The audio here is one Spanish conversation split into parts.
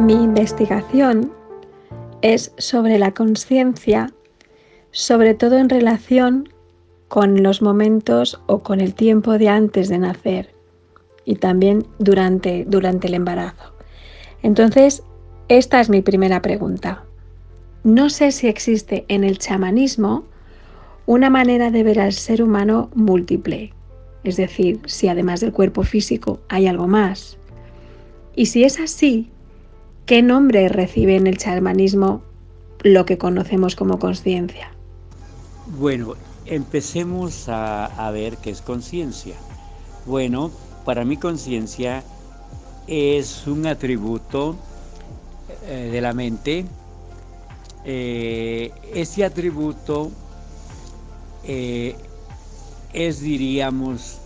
Mi investigación es sobre la consciencia, sobre todo en relación con los momentos o con el tiempo de antes de nacer y también durante el embarazo. Entonces, esta es mi primera pregunta. No sé si existe en el chamanismo una manera de ver al ser humano múltiple, es decir, si además del cuerpo físico hay algo más. Y si es así, ¿qué nombre recibe en el chamanismo lo que conocemos como consciencia? Bueno, empecemos a ver qué es conciencia. Bueno, para mí conciencia es un atributo de la mente. Ese atributo diríamos,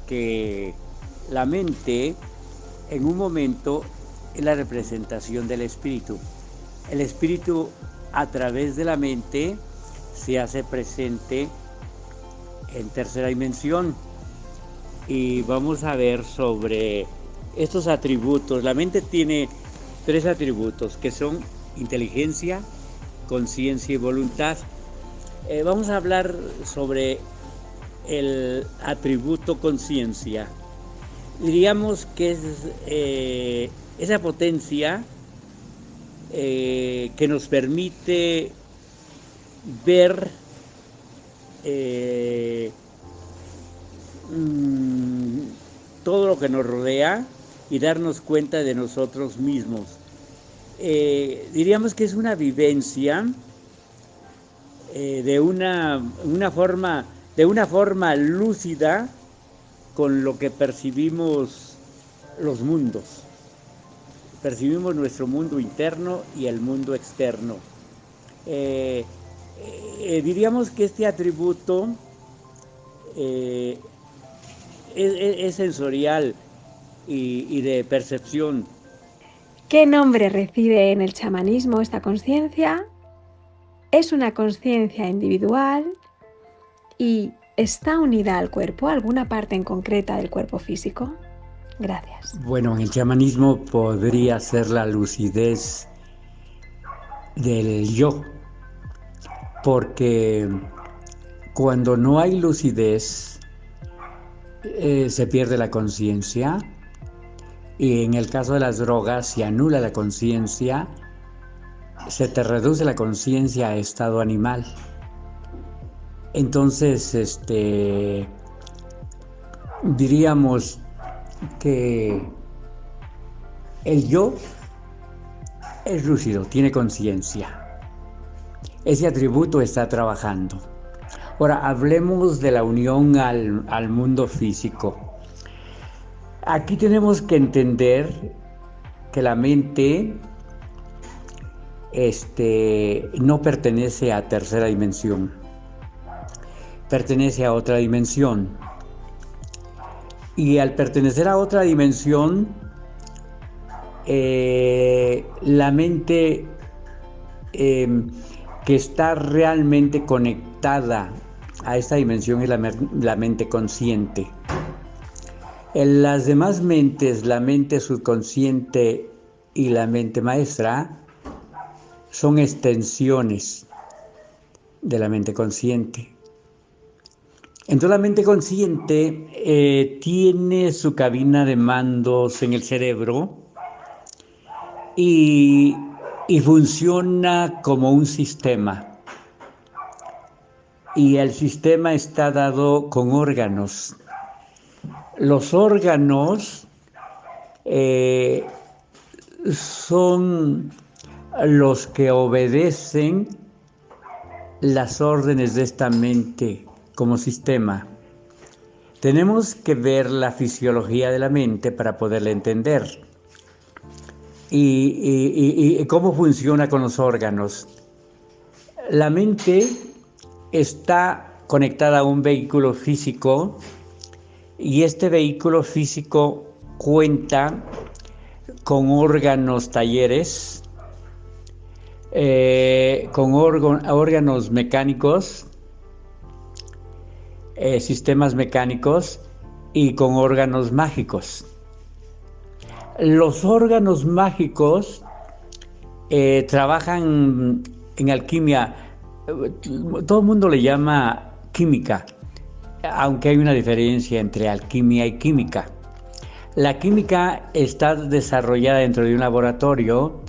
que la mente en un momento es la representación del espíritu. El espíritu a través de la mente se hace presente en tercera dimensión y vamos a ver sobre estos atributos. La mente tiene 3 atributos que son inteligencia, conciencia y voluntad. Vamos a hablar sobre el atributo conciencia. Diríamos que es esa potencia que nos permite ver todo lo que nos rodea y darnos cuenta de nosotros mismos. Diríamos que es una vivencia de una forma lúcida con lo que percibimos los mundos. Percibimos nuestro mundo interno y el mundo externo. Diríamos que este atributo es sensorial y de percepción. ¿Qué nombre recibe en el chamanismo esta consciencia? ¿Es una consciencia individual y está unida al cuerpo, a alguna parte en concreta del cuerpo físico? Gracias. Bueno, en el chamanismo podría ser la lucidez del yo, porque cuando no hay lucidez se pierde la conciencia y en el caso de las drogas se anula la conciencia, se te reduce la conciencia a estado animal. Entonces, diríamos que el yo es lúcido, tiene conciencia. Ese atributo está trabajando. Ahora, hablemos de la unión al mundo físico. Aquí tenemos que entender que la mente no pertenece a tercera dimensión, pertenece a otra dimensión. Y al pertenecer a otra dimensión, la mente que está realmente conectada a esta dimensión es la mente consciente. En las demás mentes, la mente subconsciente y la mente maestra, son extensiones de la mente consciente. Entonces la mente consciente tiene su cabina de mandos en el cerebro y funciona como un sistema. Y el sistema está dado con órganos. Los órganos son los que obedecen las órdenes de esta mente como sistema. Tenemos que ver la fisiología de la mente para poderla entender y cómo funciona con los órganos. La mente está conectada a un vehículo físico y este vehículo físico cuenta con órganos talleres, con órganos mecánicos, sistemas mecánicos y con órganos mágicos. Los órganos mágicos trabajan en alquimia. Todo el mundo le llama química, aunque hay una diferencia entre alquimia y química. La química está desarrollada dentro de un laboratorio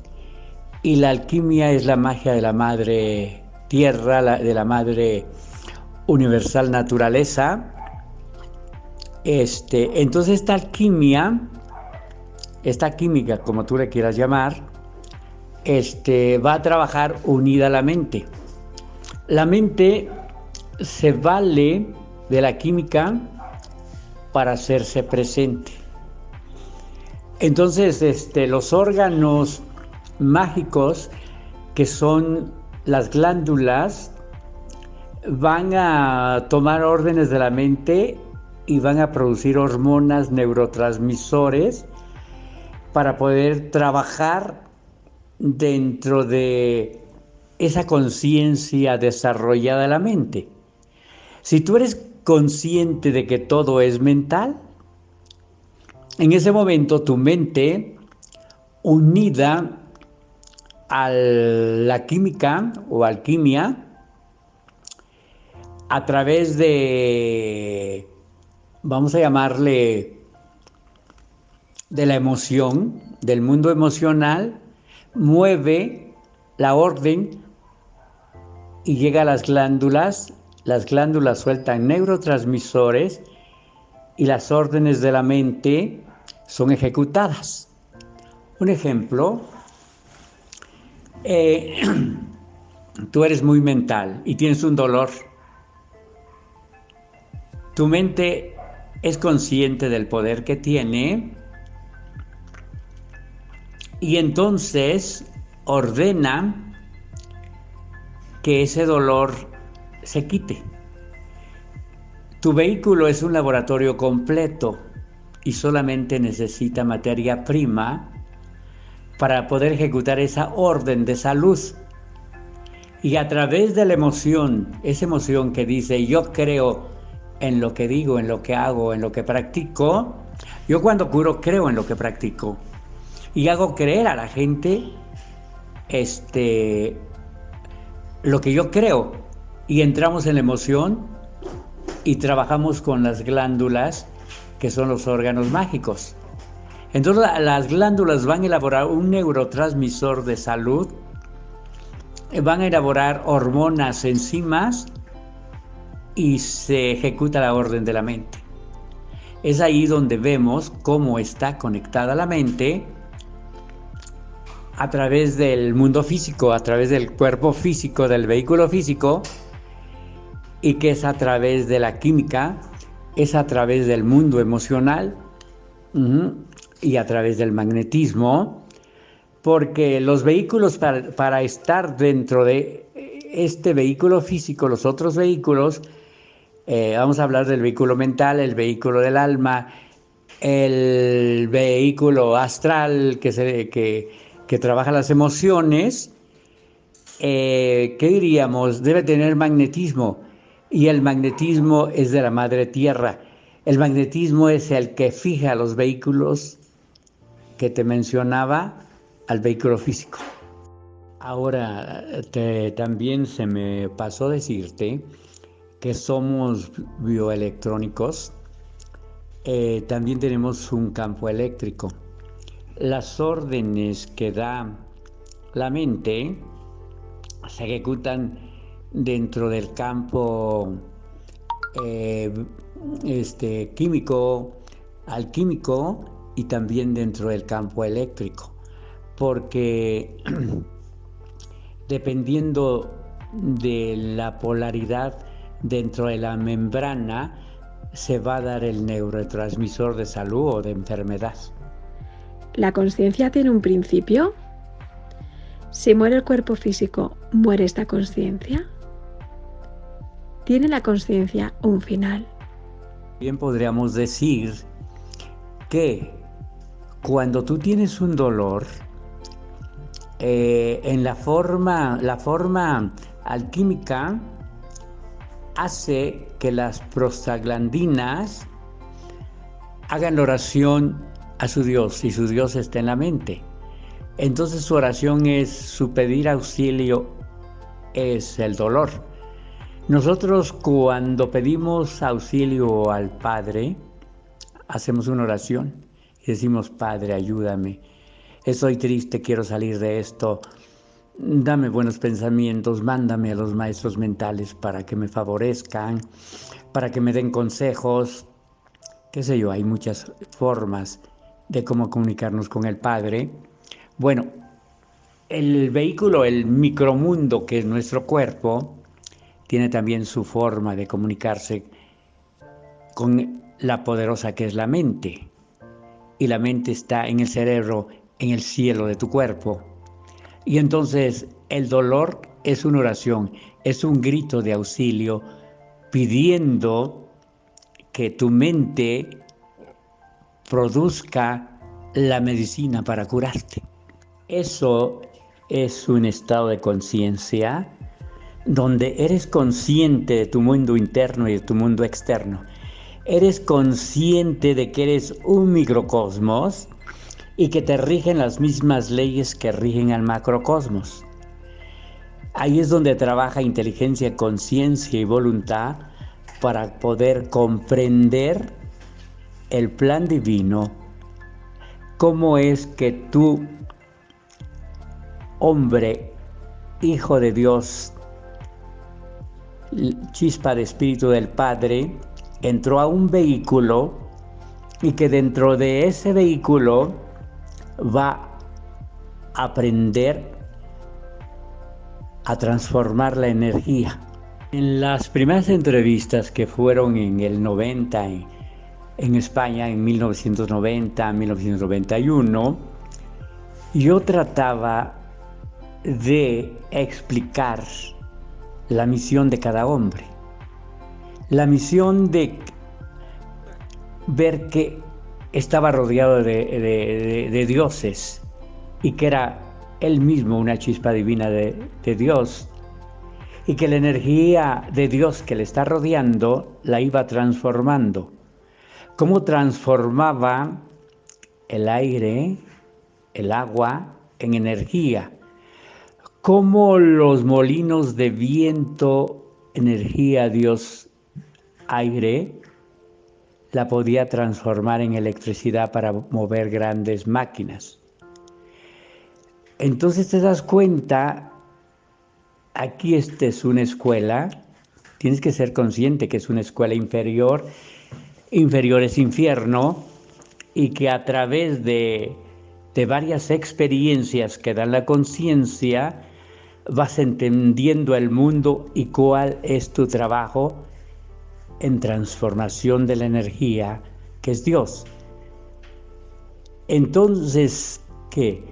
y la alquimia es la magia de la madre tierra, de la madre universal naturaleza. Entonces esta alquimia, esta química, como tú le quieras llamar, va a trabajar unida a la mente. La mente se vale de la química para hacerse presente. Entonces, los órganos mágicos, que son las glándulas, van a tomar órdenes de la mente y van a producir hormonas, neurotransmisores, para poder trabajar dentro de esa conciencia desarrollada de la mente. Si tú eres consciente de que todo es mental, en ese momento tu mente, unida a la química o alquimia, a través de, vamos a llamarle, de la emoción, del mundo emocional, mueve la orden y llega a las glándulas sueltan neurotransmisores y las órdenes de la mente son ejecutadas. Un ejemplo, tú eres muy mental y tienes un dolor. Tu mente es consciente del poder que tiene y entonces ordena que ese dolor se quite. Tu vehículo es un laboratorio completo y solamente necesita materia prima para poder ejecutar esa orden de salud. Y a través de la emoción, esa emoción que dice yo creo en lo que digo, en lo que hago, en lo que practico, yo cuando curo creo en lo que practico y hago creer a la gente lo que yo creo, y entramos en la emoción y trabajamos con las glándulas, que son los órganos mágicos. Entonces las glándulas van a elaborar un neurotransmisor de salud, van a elaborar hormonas, enzimas, y se ejecuta la orden de la mente. Es ahí donde vemos cómo está conectada la mente a través del mundo físico, a través del cuerpo físico, del vehículo físico, y que es a través de la química, es a través del mundo emocional y a través del magnetismo, porque los vehículos para estar dentro de este vehículo físico, los otros vehículos, vamos a hablar del vehículo mental, el vehículo del alma, el vehículo astral que trabaja las emociones, ¿qué diríamos? Debe tener magnetismo. Y el magnetismo es de la madre tierra. El magnetismo es el que fija los vehículos que te mencionaba al vehículo físico. Ahora, también se me pasó decirte que somos bioelectrónicos. También tenemos un campo eléctrico. Las órdenes que da la mente se ejecutan dentro del campo químico, alquímico, y también dentro del campo eléctrico, porque dependiendo de la polaridad dentro de la membrana se va a dar el neurotransmisor de salud o de enfermedad. ¿La conciencia tiene un principio? Si muere el cuerpo físico, ¿muere esta conciencia? ¿Tiene la conciencia un final? Bien podríamos decir que cuando tú tienes un dolor, en la forma alquímica hace que las prostaglandinas hagan la oración a su Dios y su Dios está en la mente. Entonces su oración es, su pedir auxilio es el dolor. Nosotros cuando pedimos auxilio al Padre, hacemos una oración y decimos: Padre, ayúdame, estoy triste, quiero salir de esto, dame buenos pensamientos, mándame a los maestros mentales para que me favorezcan, para que me den consejos, qué sé yo, hay muchas formas de cómo comunicarnos con el Padre. Bueno, el vehículo, el micromundo que es nuestro cuerpo, tiene también su forma de comunicarse con la poderosa que es la mente. Y la mente está en el cerebro, en el cielo de tu cuerpo. Y entonces el dolor es una oración, es un grito de auxilio pidiendo que tu mente produzca la medicina para curarte. Eso es un estado de conciencia donde eres consciente de tu mundo interno y de tu mundo externo. Eres consciente de que eres un microcosmos y que te rigen las mismas leyes que rigen al macrocosmos. Ahí es donde trabaja inteligencia, conciencia y voluntad para poder comprender el plan divino, cómo es que tú, hombre, hijo de Dios, chispa de espíritu del Padre, entró a un vehículo y que dentro de ese vehículo va a aprender a transformar la energía. En las primeras entrevistas que fueron en el 90 en España, en 1990, 1991, yo trataba de explicar la misión de cada hombre. La misión de ver que estaba rodeado de dioses y que era él mismo una chispa divina de Dios, y que la energía de Dios que le está rodeando la iba transformando. ¿Cómo transformaba el aire, el agua en energía? ¿Cómo los molinos de viento, energía, Dios, aire, la podía transformar en electricidad para mover grandes máquinas? Entonces te das cuenta, aquí esta es una escuela, tienes que ser consciente que es una escuela inferior, inferior es infierno, y que a través de varias experiencias que dan la conciencia, vas entendiendo el mundo y cuál es tu trabajo en transformación de la energía, que es Dios. Entonces, ¿qué?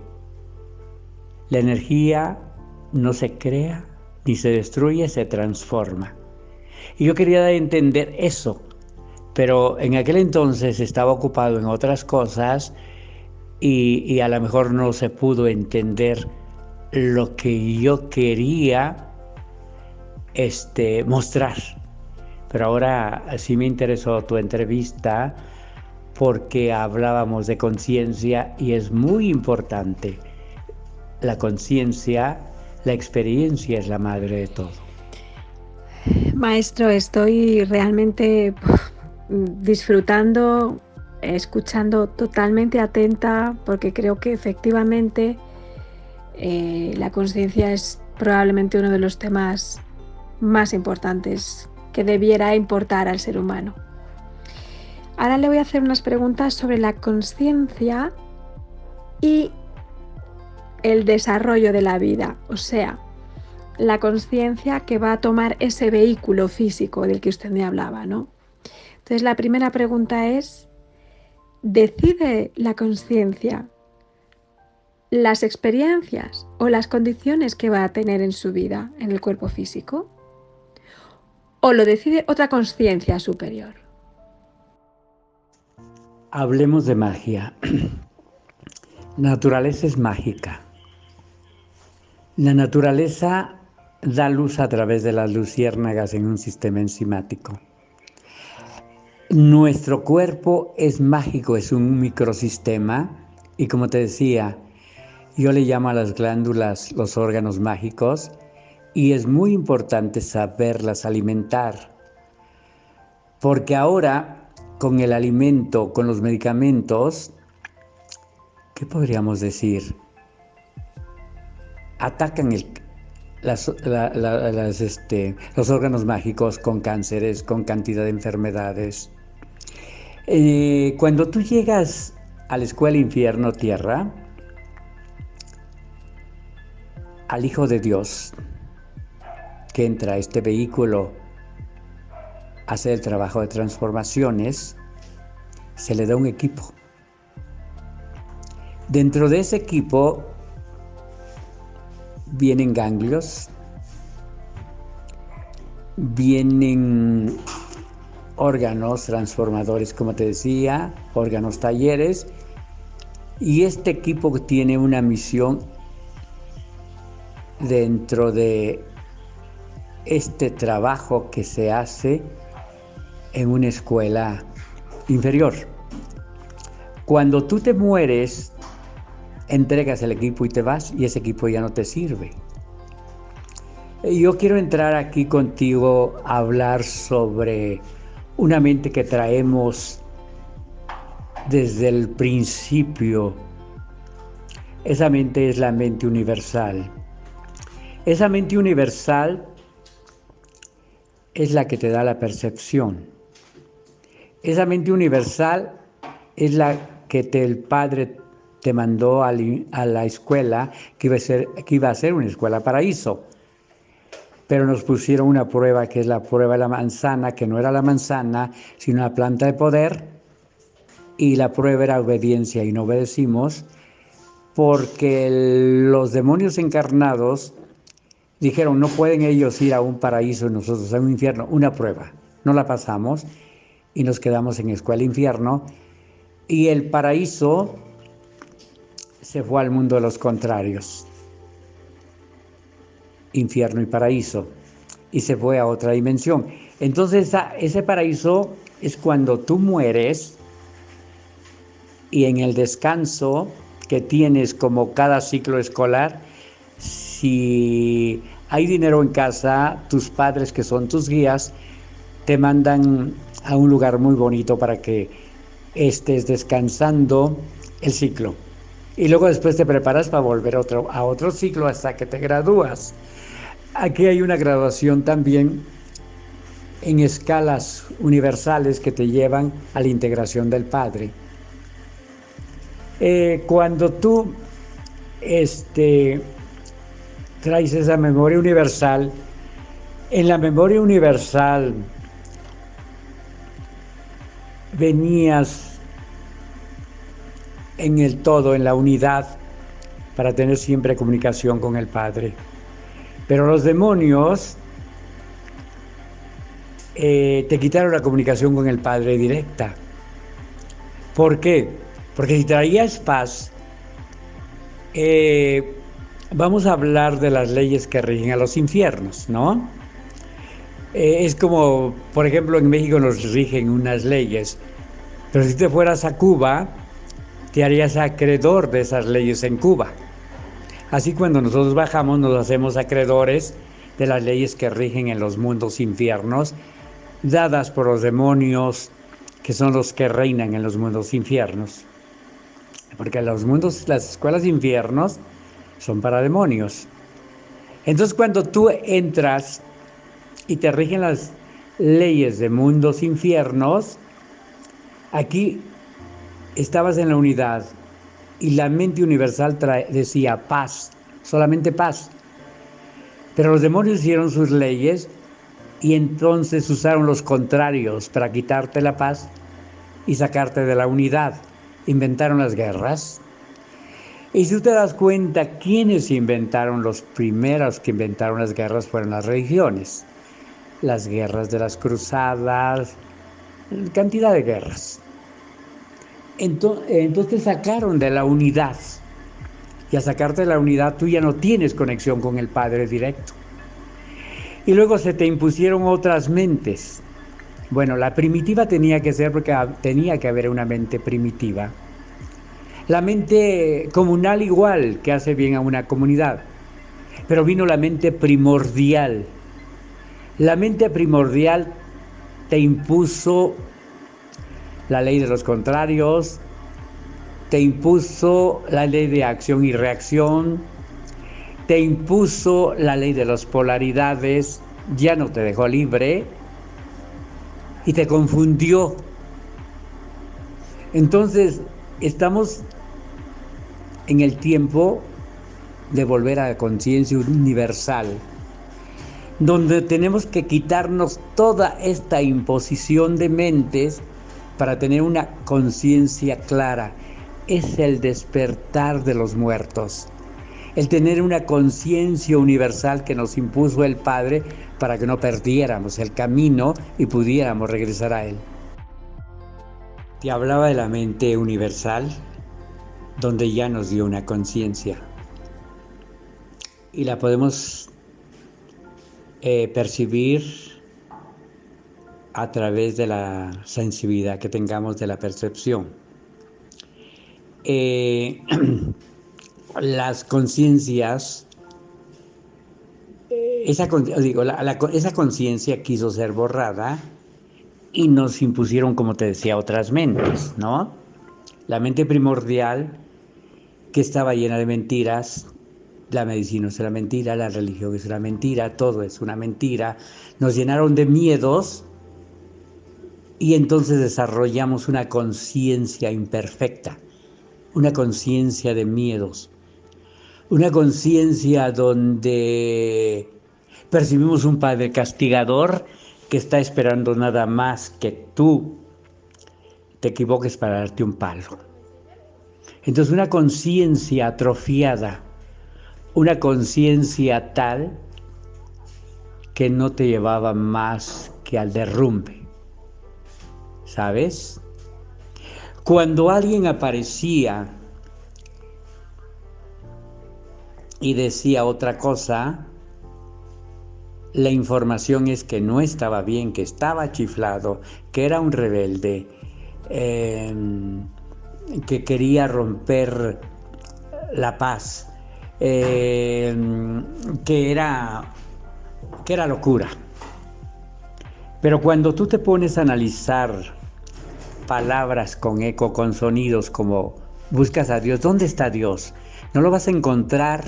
La energía no se crea ni se destruye, se transforma. Y yo quería dar a entender eso, pero en aquel entonces estaba ocupado en otras cosas y a lo mejor no se pudo entender lo que yo quería mostrar. Pero ahora sí me interesó tu entrevista porque hablábamos de conciencia y es muy importante. La conciencia, la experiencia es la madre de todo. Maestro, estoy realmente disfrutando, escuchando totalmente atenta, porque creo que efectivamente la conciencia es probablemente uno de los temas más importantes que debiera importar al ser humano. Ahora le voy a hacer unas preguntas sobre la conciencia y el desarrollo de la vida, o sea, la conciencia que va a tomar ese vehículo físico del que usted me hablaba, ¿no? Entonces, la primera pregunta es, ¿decide la conciencia las experiencias o las condiciones que va a tener en su vida, en el cuerpo físico? ¿O lo decide otra conciencia superior? Hablemos de magia. La naturaleza es mágica. La naturaleza da luz a través de las luciérnagas en un sistema enzimático. Nuestro cuerpo es mágico, es un microsistema y como te decía, yo le llamo a las glándulas los órganos mágicos y es muy importante saberlas alimentar, porque ahora con el alimento, con los medicamentos, ¿qué podríamos decir? Atacan los órganos mágicos con cánceres, con cantidad de enfermedades. Cuando tú llegas a la escuela infierno-tierra, al Hijo de Dios, que entra a este vehículo a hacer el trabajo de transformaciones, se le da un equipo. Dentro de ese equipo vienen ganglios, vienen órganos transformadores, como te decía, órganos talleres, y este equipo tiene una misión dentro de este trabajo que se hace en una escuela inferior. Cuando tú te mueres, entregas el equipo y te vas, y ese equipo ya no te sirve. Yo quiero entrar aquí contigo a hablar sobre una mente que traemos desde el principio. Esa mente es la mente universal. Esa mente universal es la que te da la percepción. Esa mente universal es la que el Padre te mandó a la escuela, que iba a ser una escuela paraíso. Pero nos pusieron una prueba que es la prueba de la manzana, que no era la manzana, sino una planta de poder, y la prueba era obediencia, y no obedecimos, porque los demonios encarnados dijeron, no pueden ellos ir a un paraíso y nosotros a un infierno, una prueba. No la pasamos, y nos quedamos en escuela infierno, y el paraíso se fue al mundo de los contrarios. Infierno y paraíso, y se fue a otra dimensión. Entonces ese paraíso es cuando tú mueres y en el descanso que tienes como cada ciclo escolar, si hay dinero en casa, tus padres que son tus guías te mandan a un lugar muy bonito para que estés descansando el ciclo. Y luego después te preparas para volver a otro ciclo hasta que te gradúas. Aquí hay una graduación también en escalas universales que te llevan a la integración del Padre. Cuando tú traes esa memoria universal, en la memoria universal venías en el todo, en la unidad, para tener siempre comunicación con el Padre. Pero los demonios te quitaron la comunicación con el Padre directa. ¿Por qué? Porque si traías paz, vamos a hablar de las leyes que rigen a los infiernos, ¿no? Es como, por ejemplo, en México nos rigen unas leyes, pero si te fueras a Cuba, te harías acreedor de esas leyes en Cuba. Así cuando nosotros bajamos nos hacemos acreedores de las leyes que rigen en los mundos infiernos, dadas por los demonios que son los que reinan en los mundos infiernos. Porque las escuelas infiernos son para demonios. Entonces cuando tú entras y te rigen las leyes de mundos infiernos, aquí estabas en la unidad. Y la mente universal decía paz, solamente paz. Pero los demonios hicieron sus leyes y entonces usaron los contrarios para quitarte la paz y sacarte de la unidad. Inventaron las guerras. Y si tú te das cuenta, ¿quiénes inventaron? Los primeros que inventaron las guerras fueron las religiones. Las guerras de las cruzadas, cantidad de guerras. Entonces te sacaron de la unidad, y al sacarte de la unidad tú ya no tienes conexión con el Padre directo. Y luego se te impusieron otras mentes, Bueno, la primitiva tenía que ser porque tenía que haber una mente primitiva. La mente comunal igual, que hace bien a una comunidad. Pero vino la mente primordial. La mente primordial te impuso la ley de los contrarios, te impuso la ley de acción y reacción, te impuso la ley de las polaridades, ya no te dejó libre y te confundió. Entonces, estamos en el tiempo de volver a la conciencia universal, donde tenemos que quitarnos toda esta imposición de mentes para tener una conciencia clara. Es el despertar de los muertos, el tener una conciencia universal que nos impuso el Padre para que no perdiéramos el camino y pudiéramos regresar a Él. Te hablaba de la mente universal, donde ya nos dio una conciencia y la podemos percibir a través de la sensibilidad que tengamos de la percepción. Las conciencias, esa conciencia quiso ser borrada y nos impusieron, como te decía, otras mentes, ¿no? La mente primordial, que estaba llena de mentiras. La medicina es una mentira, la religión es una mentira, todo es una mentira. Nos llenaron de miedos y entonces desarrollamos una conciencia imperfecta, una conciencia de miedos, una conciencia donde percibimos un Padre castigador que está esperando nada más que tú te equivoques para darte un palo. Entonces, una conciencia atrofiada, una conciencia tal que no te llevaba más que al derrumbe, ¿sabes? Cuando alguien aparecía y decía otra cosa, la información es que no estaba bien, que estaba chiflado, que era un rebelde, que quería romper la paz, que era locura. Pero cuando tú te pones a analizar palabras con eco, con sonidos, como buscas a Dios, ¿dónde está Dios? No lo vas a encontrar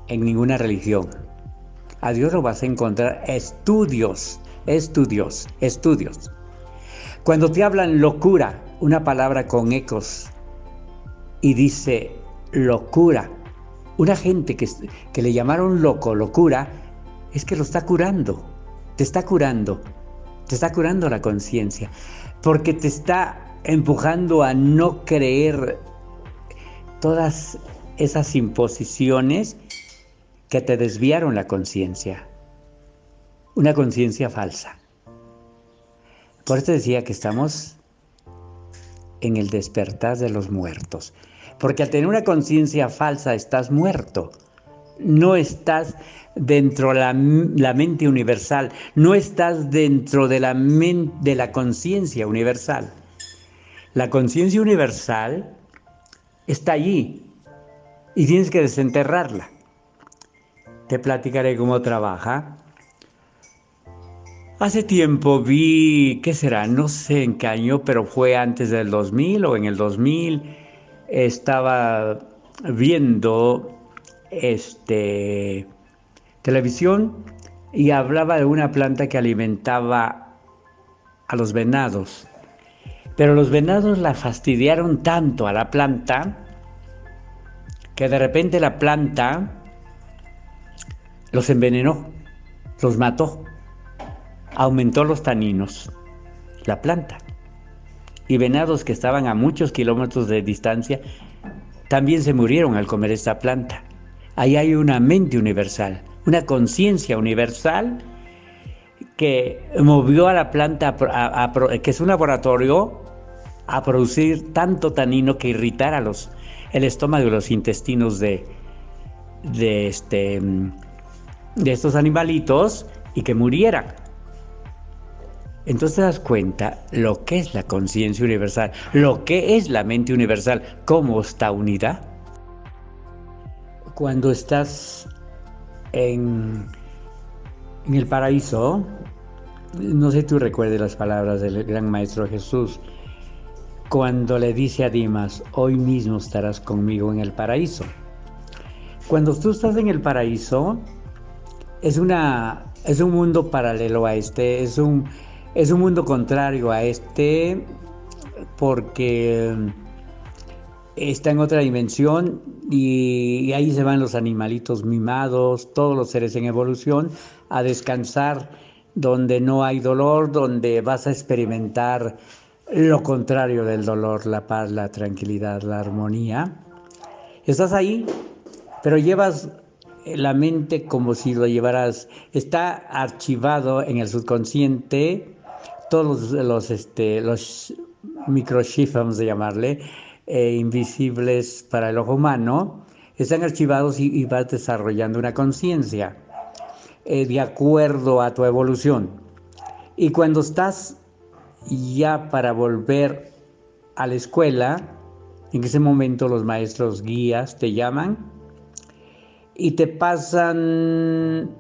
en ninguna religión. A Dios lo vas a encontrar estudios. Cuando te hablan locura, una palabra con ecos, y dice locura, una gente que le llamaron locura, es que lo está curando, te está curando la conciencia, porque te está empujando a no creer todas esas imposiciones que te desviaron la conciencia, una conciencia falsa. Por eso decía que estamos en el despertar de los muertos, porque al tener una conciencia falsa estás muerto, no estás dentro de la mente universal, no estás dentro de la conciencia universal. La conciencia universal está allí y tienes que desenterrarla. Te platicaré cómo trabaja. Hace tiempo vi, ¿qué será? No sé en qué año, pero fue antes del 2000 o en el 2000. Estaba viendo televisión y hablaba de una planta que alimentaba a los venados. Pero los venados la fastidiaron tanto a la planta que de repente la planta los envenenó, los mató, aumentó los taninos, la planta. Y venados que estaban a muchos kilómetros de distancia también se murieron al comer esta planta. Ahí hay una mente universal, una conciencia universal que movió a la planta, que es un laboratorio, a producir tanto tanino que irritara el estómago y los intestinos de estos animalitos y que murieran. Entonces te das cuenta lo que es la conciencia universal, lo que es la mente universal, cómo está unida. Cuando estás en el paraíso, no sé si tú recuerdes las palabras del gran maestro Jesús, cuando le dice a Dimas, hoy mismo estarás conmigo en el paraíso. Cuando tú estás en el paraíso, es un mundo paralelo a este, es un mundo contrario a este, porque está en otra dimensión y ahí se van los animalitos mimados, todos los seres en evolución, a descansar donde no hay dolor, donde vas a experimentar lo contrario del dolor, la paz, la tranquilidad, la armonía. Estás ahí, pero llevas la mente como si lo llevaras, está archivado en el subconsciente, todos los microchips, vamos a llamarle, invisibles para el ojo humano, están archivados y vas desarrollando una conciencia de acuerdo a tu evolución. Y cuando estás ya para volver a la escuela, en ese momento los maestros guías te llaman y te pasan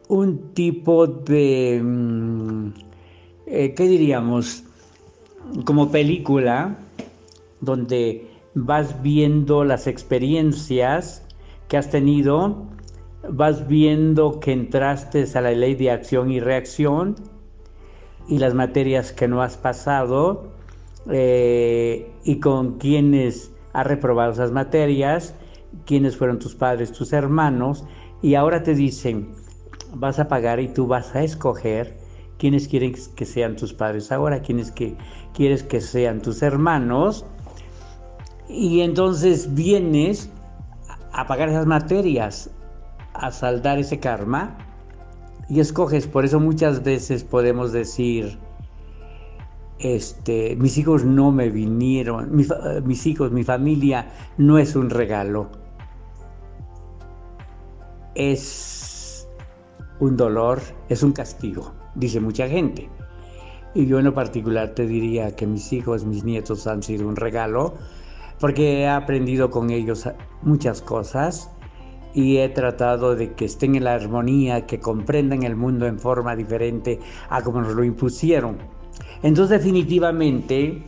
un tipo de, ¿qué diríamos? Como película, donde vas viendo las experiencias que has tenido, vas viendo que entraste a la ley de acción y reacción y las materias que no has pasado y con quienes has reprobado esas materias, quiénes fueron tus padres, tus hermanos, y ahora te dicen, vas a pagar y tú vas a escoger quiénes quieren que sean tus padres ahora, quiénes quieres que sean tus hermanos, y entonces vienes a pagar esas materias, a saldar ese karma, y escoges. Por eso muchas veces podemos decir, mis hijos no me vinieron, mis hijos, mi familia no es un regalo, es un dolor, es un castigo, dice mucha gente. Y yo en lo particular te diría que mis hijos, mis nietos han sido un regalo, porque he aprendido con ellos muchas cosas y he tratado de que estén en la armonía, que comprendan el mundo en forma diferente a como nos lo impusieron. Entonces definitivamente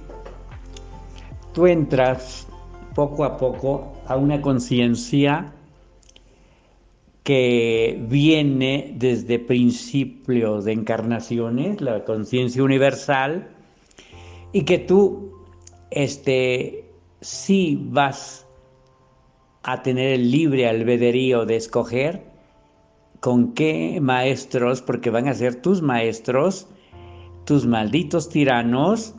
tú entras poco a poco a una conciencia que viene desde principios de encarnaciones, la conciencia universal, y que tú sí vas a tener el libre albedrío de escoger con qué maestros, porque van a ser tus maestros, tus malditos tiranos,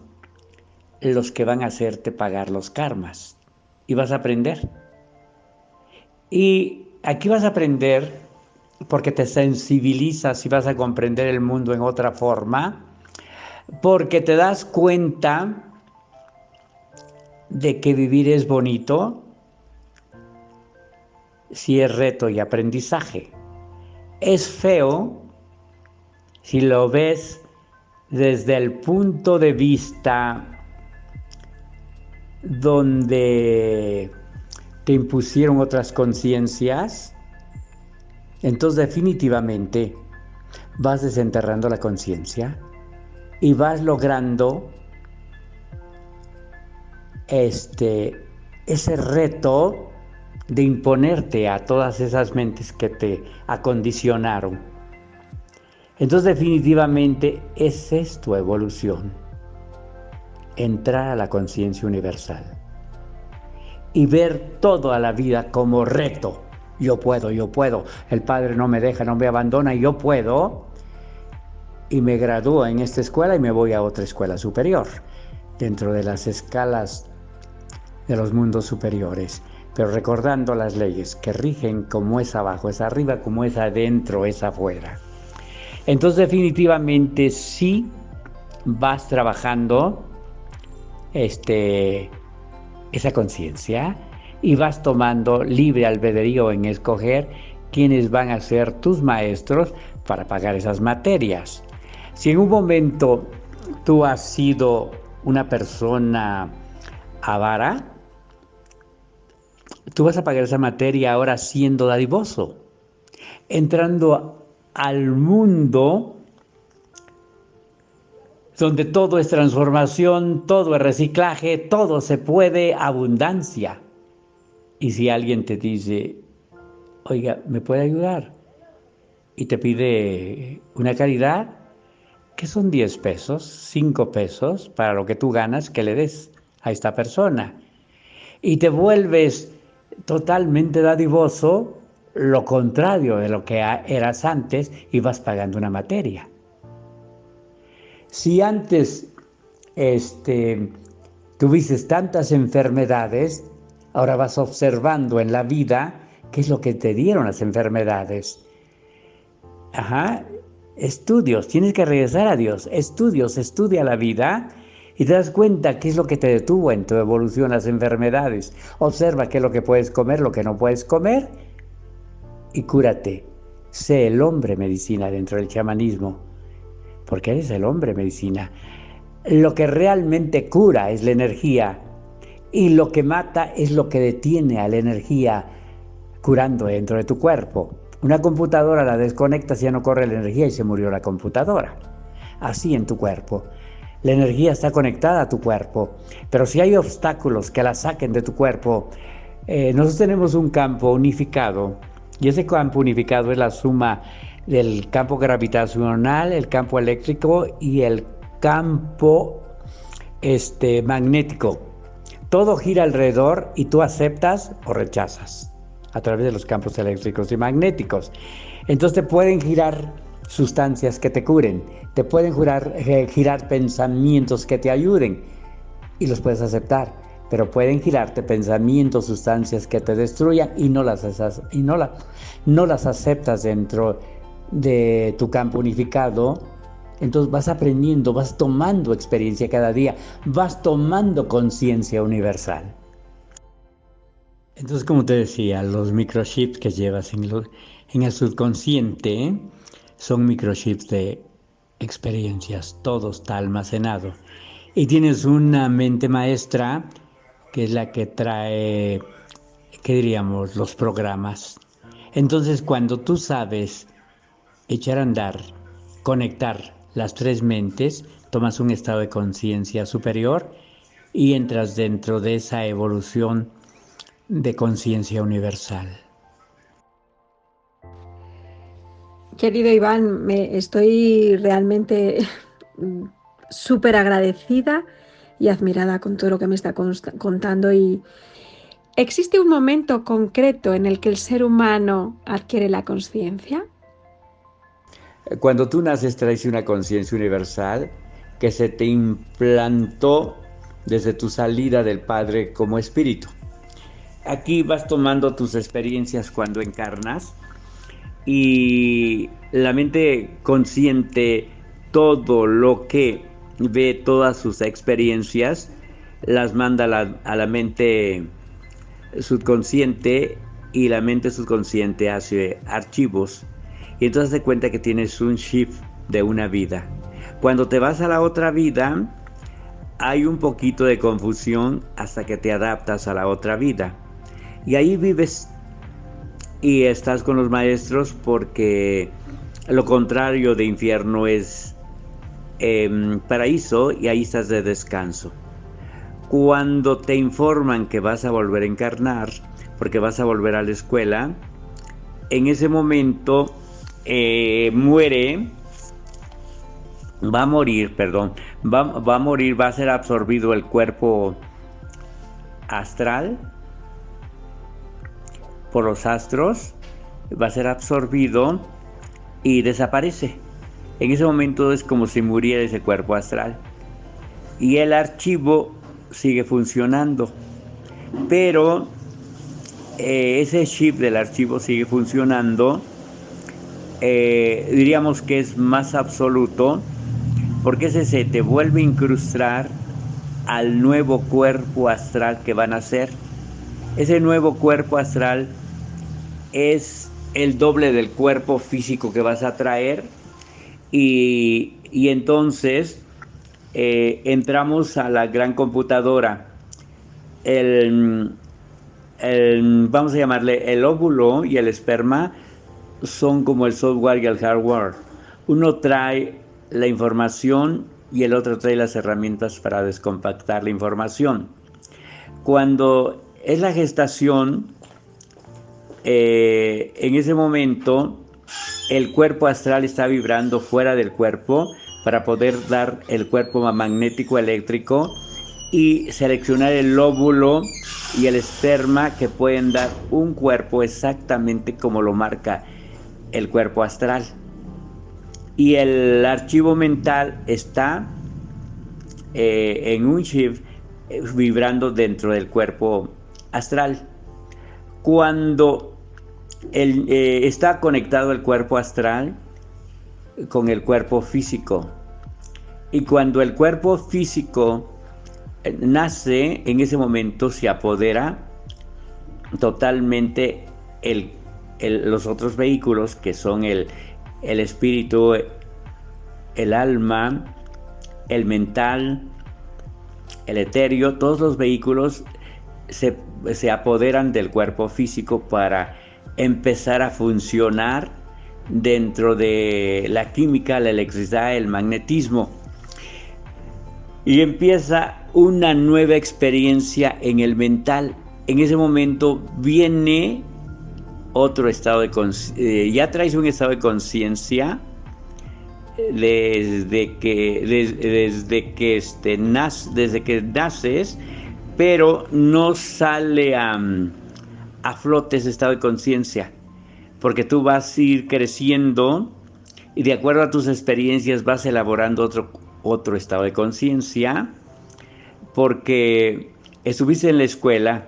los que van a hacerte pagar los karmas. Y vas a aprender. Y aquí vas a aprender porque te sensibilizas y vas a comprender el mundo en otra forma, porque te das cuenta de que vivir es bonito si es reto y aprendizaje. Es feo si lo ves desde el punto de vista donde te impusieron otras conciencias. Entonces definitivamente vas desenterrando la conciencia y vas logrando ese reto de imponerte a todas esas mentes que te acondicionaron. Entonces definitivamente esa es tu evolución, entrar a la conciencia universal y ver toda la vida como reto. Yo puedo, el Padre no me deja, no me abandona, yo puedo, y me gradúo en esta escuela y me voy a otra escuela superior, dentro de las escalas de los mundos superiores, pero recordando las leyes que rigen como es abajo, es arriba, como es adentro, es afuera. Entonces definitivamente sí vas trabajando esa conciencia y vas tomando libre albedrío en escoger quiénes van a ser tus maestros para pagar esas materias. Si en un momento tú has sido una persona avara, tú vas a pagar esa materia ahora siendo dadivoso, entrando al mundo donde todo es transformación, todo es reciclaje, todo se puede, abundancia. Y si alguien te dice, oiga, ¿me puede ayudar? Y te pide una caridad, que son 10 pesos, 5 pesos, para lo que tú ganas, que le des a esta persona. Y te vuelves totalmente dadivoso, lo contrario de lo que eras antes, y vas pagando una materia. Si antes tuviste tantas enfermedades, ahora vas observando en la vida qué es lo que te dieron las enfermedades. Estudios, tienes que regresar a Dios. Estudios, estudia la vida y te das cuenta qué es lo que te detuvo en tu evolución las enfermedades. Observa qué es lo que puedes comer, lo que no puedes comer y cúrate. Sé el hombre medicina dentro del chamanismo, porque eres el hombre medicina. Lo que realmente cura es la energía y lo que mata es lo que detiene a la energía curando dentro de tu cuerpo. Una computadora la desconectas, ya no corre la energía y se murió la computadora. Así en tu cuerpo. La energía está conectada a tu cuerpo, pero si hay obstáculos que la saquen de tu cuerpo, nosotros tenemos un campo unificado y ese campo unificado es la suma del campo gravitacional, el campo eléctrico y el campo magnético. Todo gira alrededor y tú aceptas o rechazas a través de los campos eléctricos y magnéticos. Entonces te pueden girar sustancias que te curen, te pueden girar pensamientos que te ayuden y los puedes aceptar, pero pueden girarte pensamientos, sustancias que te destruyan y no las aceptas dentro de tu campo unificado. Entonces vas aprendiendo, vas tomando experiencia cada día, vas tomando conciencia universal. Entonces, como te decía, los microchips que llevas en el subconsciente son microchips de experiencias, todo está almacenado. Y tienes una mente maestra que es la que trae, ¿qué diríamos?, los programas. Entonces, cuando tú sabes echar a andar, conectar las tres mentes, tomas un estado de conciencia superior y entras dentro de esa evolución de conciencia universal. Querido Iván, estoy realmente súper agradecida y admirada con todo lo que me está contando. Y ¿existe un momento concreto en el que el ser humano adquiere la conciencia? Cuando tú naces traes una conciencia universal que se te implantó desde tu salida del Padre como espíritu. Aquí vas tomando tus experiencias cuando encarnas y la mente consciente, todo lo que ve, todas sus experiencias, las manda a la mente subconsciente y la mente subconsciente hace archivos y entonces te cuenta que tienes un shift de una vida. Cuando te vas a la otra vida hay un poquito de confusión hasta que te adaptas a la otra vida. Y ahí vives y estás con los maestros porque lo contrario de infierno es paraíso y ahí estás de descanso. Cuando te informan que vas a volver a encarnar, porque vas a volver a la escuela, en ese momento va a morir, va a ser absorbido el cuerpo astral por los astros, va a ser absorbido y desaparece. En ese momento es como si muriera ese cuerpo astral y el archivo sigue funcionando, pero ese chip del archivo sigue funcionando, diríamos que es más absoluto porque ese se te vuelve a incrustar al nuevo cuerpo astral que van a hacer. Ese nuevo cuerpo astral es el doble del cuerpo físico que vas a traer y entonces entramos a la gran computadora. Vamos a llamarle el óvulo y el esperma son como el software y el hardware. Uno trae la información y el otro trae las herramientas para descompactar la información. Cuando es la gestación, en ese momento el cuerpo astral está vibrando fuera del cuerpo para poder dar el cuerpo magnético eléctrico y seleccionar el óvulo y el esperma que pueden dar un cuerpo exactamente como lo marca el cuerpo astral. Y el archivo mental está en un chip vibrando dentro del cuerpo astral. Cuando está conectado el cuerpo astral con el cuerpo físico, y cuando el cuerpo físico nace, en ese momento se apodera totalmente los otros vehículos, que son el espíritu, el alma, el mental, el etéreo. Todos los vehículos se apoderan del cuerpo físico para empezar a funcionar dentro de la química, la electricidad, el magnetismo. Y empieza una nueva experiencia en el mental. En ese momento viene otro estado de conciencia. Ya traes un estado de conciencia desde que naces, pero no sale a flote ese estado de conciencia, porque tú vas a ir creciendo y de acuerdo a tus experiencias vas elaborando otro estado de conciencia, porque estuviste en la escuela,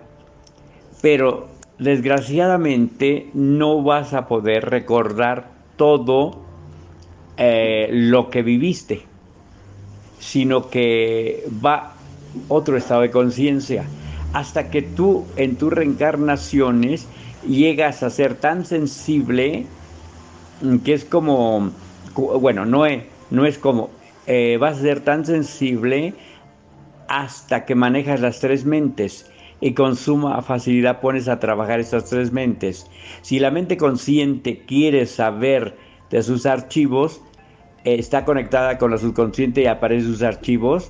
pero desgraciadamente no vas a poder recordar todo lo que viviste, sino que va otro estado de conciencia, hasta que tú en tus reencarnaciones llegas a ser tan sensible que es como, bueno, no es como, vas a ser tan sensible hasta que manejas las tres mentes y con suma facilidad pones a trabajar estas tres mentes. Si la mente consciente quiere saber de sus archivos, está conectada con la subconsciente y aparecen sus archivos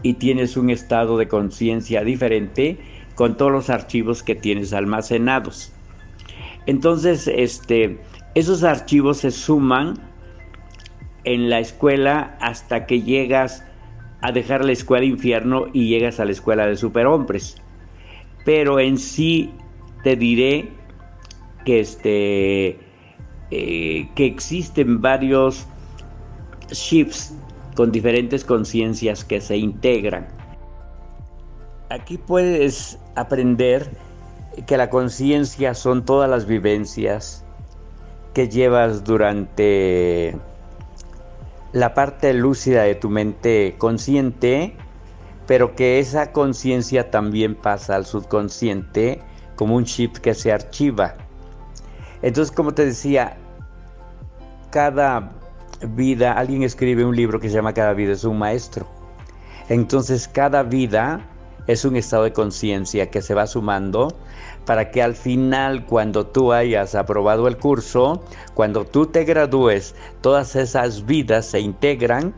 y tienes un estado de conciencia diferente con todos los archivos que tienes almacenados. Entonces, esos archivos se suman en la escuela hasta que llegas a dejar la escuela infierno y llegas a la escuela de superhombres. Pero en sí te diré que existen varios chips con diferentes conciencias que se integran. Aquí puedes aprender que la conciencia son todas las vivencias que llevas durante la parte lúcida de tu mente consciente, pero que esa conciencia también pasa al subconsciente como un chip que se archiva. Entonces, como te decía, cada vida, alguien escribe un libro que se llama Cada vida es un maestro. Entonces, cada vida es un estado de conciencia que se va sumando para que al final, cuando tú hayas aprobado el curso, cuando tú te gradúes, todas esas vidas se integran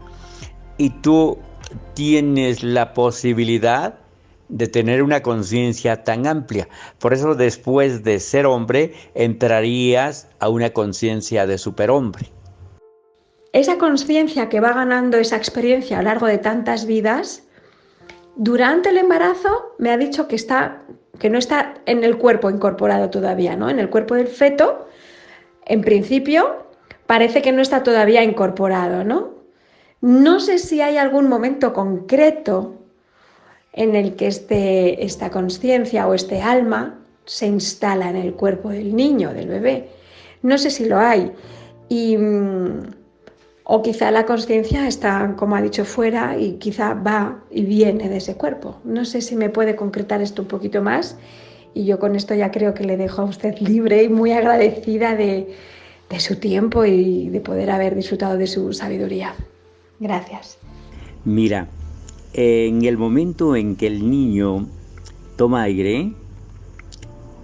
y tú tienes la posibilidad de tener una conciencia tan amplia. Por eso, después de ser hombre, entrarías a una conciencia de superhombre. Esa conciencia que va ganando esa experiencia a lo largo de tantas vidas, durante el embarazo me ha dicho que no está en el cuerpo incorporado todavía, ¿no? En el cuerpo del feto, en principio, parece que no está todavía incorporado, ¿no? No sé si hay algún momento concreto en el que esta conciencia o este alma se instala en el cuerpo del niño, del bebé. No sé si lo hay. O quizá la conciencia está, como ha dicho, fuera y quizá va y viene de ese cuerpo. No sé si me puede concretar esto un poquito más y yo con esto ya creo que le dejo a usted libre y muy agradecida de su tiempo y de poder haber disfrutado de su sabiduría. Gracias. Mira, en el momento en que el niño toma aire,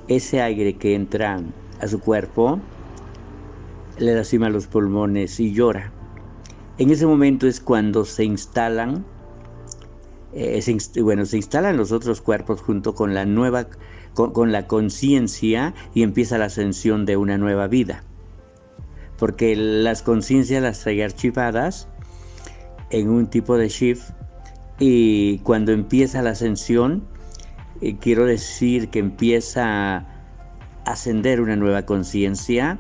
ese aire que entra a su cuerpo le lastima los pulmones y llora. En ese momento es cuando se instalan los otros cuerpos junto con la nueva, con la conciencia, y empieza la ascensión de una nueva vida. Porque las conciencias las trae archivadas en un tipo de shift, y cuando empieza la ascensión, quiero decir que empieza a ascender una nueva conciencia,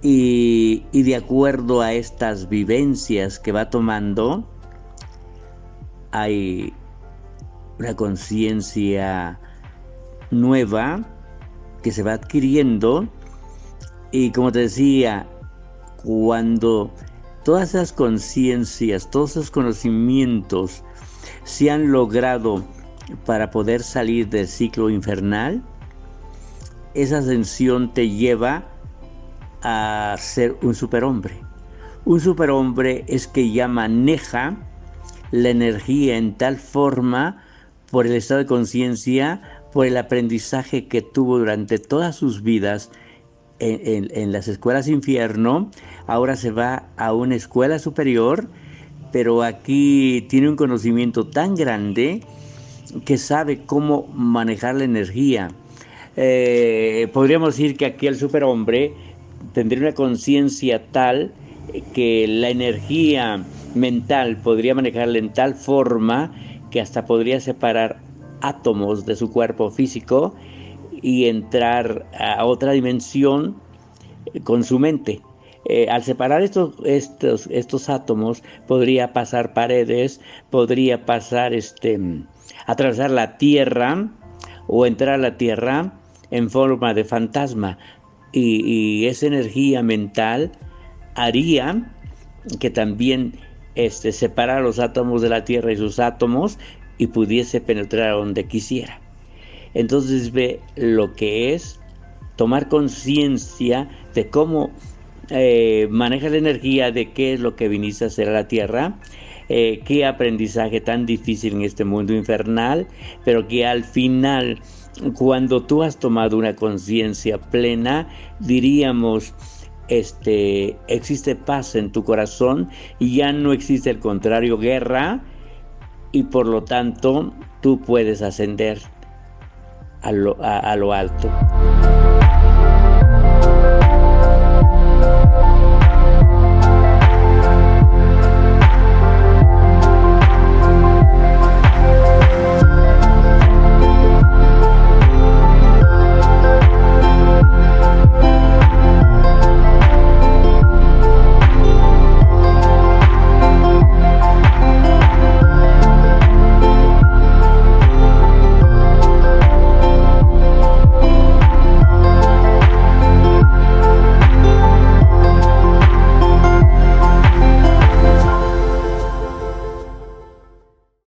y de acuerdo a estas vivencias que va tomando, hay una conciencia nueva que se va adquiriendo. Y como te decía, cuando todas esas conciencias, todos esos conocimientos se han logrado para poder salir del ciclo infernal, esa ascensión te lleva a ser un superhombre. Un superhombre es que ya maneja la energía en tal forma, por el estado de conciencia, por el aprendizaje que tuvo durante todas sus vidas en las escuelas infierno. Ahora se va a una escuela superior, pero aquí tiene un conocimiento tan grande que sabe cómo manejar la energía. Podríamos decir que aquí el superhombre tendría una conciencia tal que la energía mental podría manejarla en tal forma que hasta podría separar átomos de su cuerpo físico y entrar a otra dimensión con su mente. Al separar estos átomos, podría pasar paredes, podría pasar atravesar la tierra o entrar a la tierra en forma de fantasma, y esa energía mental haría que también separara los átomos de la tierra y sus átomos y pudiese penetrar a donde quisiera. Entonces ve lo que es tomar conciencia de cómo maneja la energía, de qué es lo que viniste a hacer a la tierra, qué aprendizaje tan difícil en este mundo infernal, pero que al final, cuando tú has tomado una conciencia plena, diríamos, existe paz en tu corazón y ya no existe el contrario, guerra, y por lo tanto tú puedes ascender a lo alto.